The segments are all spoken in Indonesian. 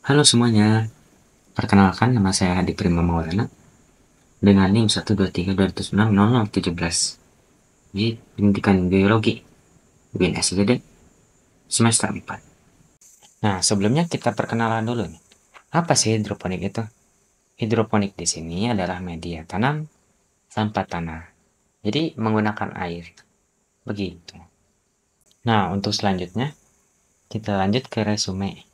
Halo semuanya, perkenalkan nama saya Hadi Prima Maulana dengan NIM 123.206.0017 di Pendidikan Biologi UIN SGD semester 4. Nah, sebelumnya kita perkenalan dulu nih. Apa sih hidroponik itu? Hidroponik di sini adalah media tanam tanpa tanah. Jadi menggunakan air. Begitu. Nah, untuk selanjutnya kita lanjut ke resume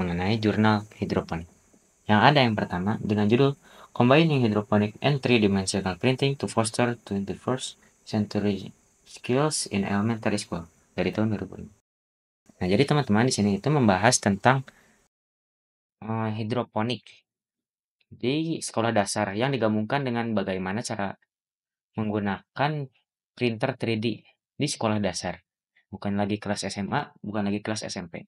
mengenai jurnal hidroponik. Yang ada yang pertama dengan judul Combining Hydroponic and Three-Dimensional Printing to Foster 21st Century Skills in Elementary School dari tahun 2005. Nah, jadi teman-teman di sini itu membahas tentang hidroponik di sekolah dasar yang digabungkan dengan bagaimana cara menggunakan printer 3D di sekolah dasar. Bukan lagi kelas SMA, bukan lagi kelas SMP.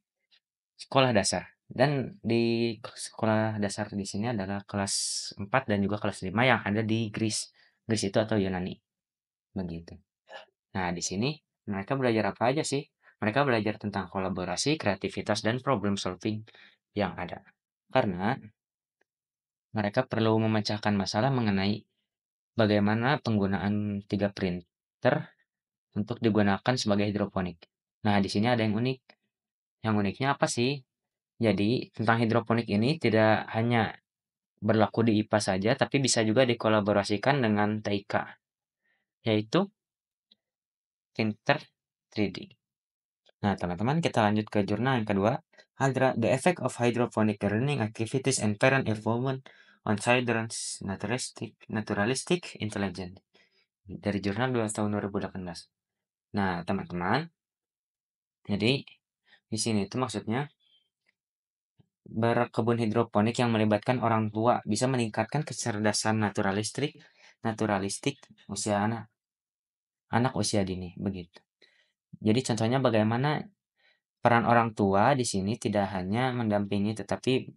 Sekolah dasar. Dan di sekolah dasar di sini adalah kelas 4 dan juga kelas 5 yang ada di Greece. Greece itu atau Yunani, begitu. Nah, di sini mereka belajar apa aja sih? Mereka belajar tentang kolaborasi, kreativitas, dan problem solving yang ada. Karena mereka perlu memecahkan masalah mengenai bagaimana penggunaan 3 printer untuk digunakan sebagai hidroponik. Nah, di sini ada yang unik. Yang uniknya apa sih? Jadi, tentang hidroponik ini tidak hanya berlaku di IPA saja, tapi bisa juga dikolaborasikan dengan TIK, yaitu printer 3D. Nah, teman-teman, kita lanjut ke jurnal yang kedua. The Effect of Hydroponic Learning Activities and Parent Involvement on Children's Naturalistic Intelligence. Dari jurnal 2 tahun 2018. Nah, teman-teman, jadi di sini itu maksudnya berkebun hidroponik yang melibatkan orang tua bisa meningkatkan kecerdasan naturalistik usia anak usia dini, begitu. Jadi contohnya bagaimana peran orang tua di sini tidak hanya mendampingi tetapi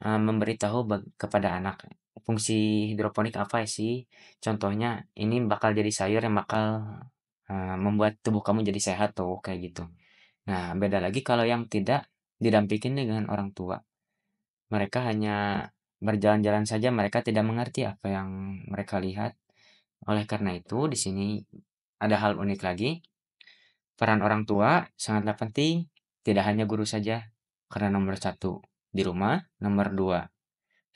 memberitahu kepada anak fungsi hidroponik apa sih. Contohnya ini bakal jadi sayur yang bakal membuat tubuh kamu jadi sehat tuh kayak gitu. Nah, beda lagi kalau yang tidak didampingin dengan orang tua. Mereka hanya berjalan-jalan saja, mereka tidak mengerti apa yang mereka lihat. Oleh karena itu, di sini ada hal unik lagi. Peran orang tua sangatlah penting, tidak hanya guru saja. Karena nomor satu, di rumah, nomor dua,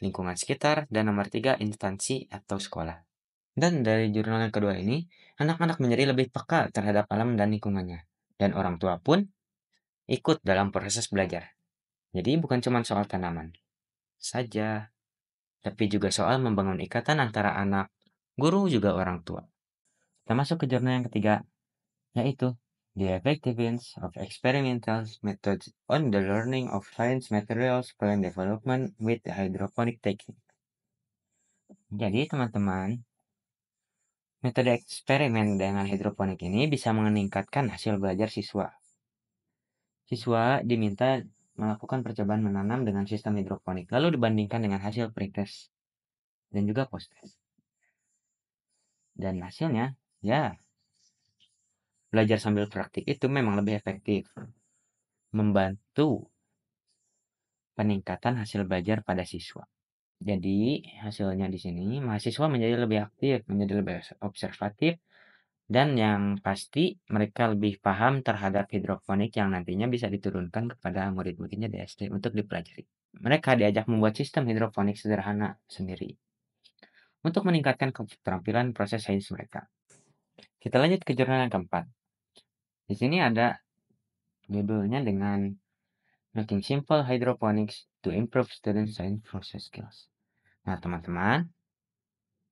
lingkungan sekitar, dan nomor tiga, instansi atau sekolah. Dan dari jurnal yang kedua ini, anak-anak menjadi lebih peka terhadap alam dan lingkungannya. Dan orang tua pun ikut dalam proses belajar. Jadi bukan cuma soal tanaman saja, tapi juga soal membangun ikatan antara anak, guru, juga orang tua. Kita masuk ke jurnal yang ketiga, yaitu The Effectiveness of Experimental Methods on the Learning of Science Materials Plant Development with the Hydroponic Technique. Jadi teman-teman, metode eksperimen dengan hidroponik ini bisa meningkatkan hasil belajar siswa. Siswa diminta melakukan percobaan menanam dengan sistem hidroponik, lalu dibandingkan dengan hasil pretest dan juga post-test. Dan hasilnya, ya, belajar sambil praktik itu memang lebih efektif, membantu peningkatan hasil belajar pada siswa. Jadi, hasilnya di sini mahasiswa menjadi lebih aktif, menjadi lebih observatif, dan yang pasti mereka lebih paham terhadap hidroponik yang nantinya bisa diturunkan kepada murid-muridnya di SD untuk dipelajari. Mereka diajak membuat sistem hidroponik sederhana sendiri untuk meningkatkan keterampilan proses sains mereka. Kita lanjut ke jurnal yang keempat. Di sini ada judulnya dengan Making Simple Hydroponics to Improve Student Science Process Skills. Nah, teman-teman,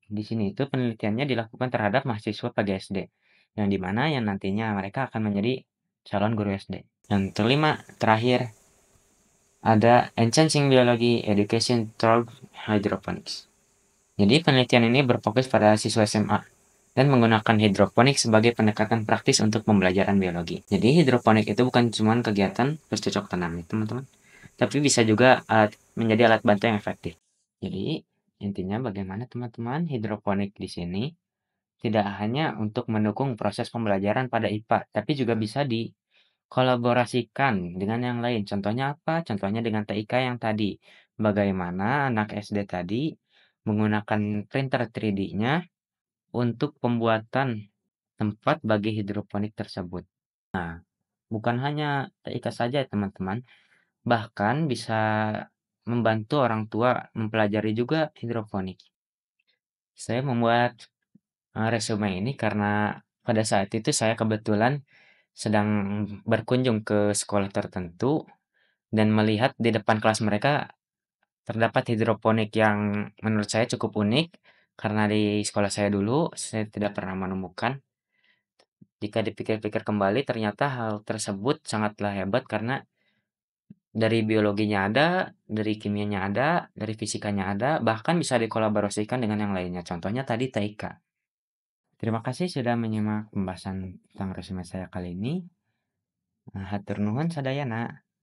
di sini itu penelitiannya dilakukan terhadap mahasiswa pagi SD, yang dimana yang nantinya mereka akan menjadi calon guru SD. Yang kelima, terakhir, ada Enhancing Biology Education Through Hydroponics. Jadi penelitian ini berfokus pada siswa SMA dan menggunakan hidroponik sebagai pendekatan praktis untuk pembelajaran biologi. Jadi hidroponik itu bukan cuma kegiatan bercocok tanam, teman-teman, tapi bisa juga menjadi alat bantu yang efektif. Jadi intinya bagaimana teman-teman hidroponik di sini tidak hanya untuk mendukung proses pembelajaran pada IPA, tapi juga bisa kolaborasikan dengan yang lain. Contohnya apa? Contohnya dengan TIK yang tadi. Bagaimana anak SD tadi menggunakan printer 3D-nya untuk pembuatan tempat bagi hidroponik tersebut. Nah, bukan hanya TIK saja teman-teman, bahkan bisa membantu orang tua mempelajari juga hidroponik. Saya membuat resume ini karena pada saat itu saya kebetulan sedang berkunjung ke sekolah tertentu dan melihat di depan kelas mereka terdapat hidroponik yang menurut saya cukup unik, karena di sekolah saya dulu saya tidak pernah menemukan. Jika dipikir-pikir kembali ternyata hal tersebut sangatlah hebat karena dari biologinya ada, dari kimianya ada, dari fisikanya ada, bahkan bisa dikolaborasikan dengan yang lainnya. Contohnya tadi TIK. Terima kasih sudah menyimak pembahasan tentang resume saya kali ini. Hatur nuhun sadayana.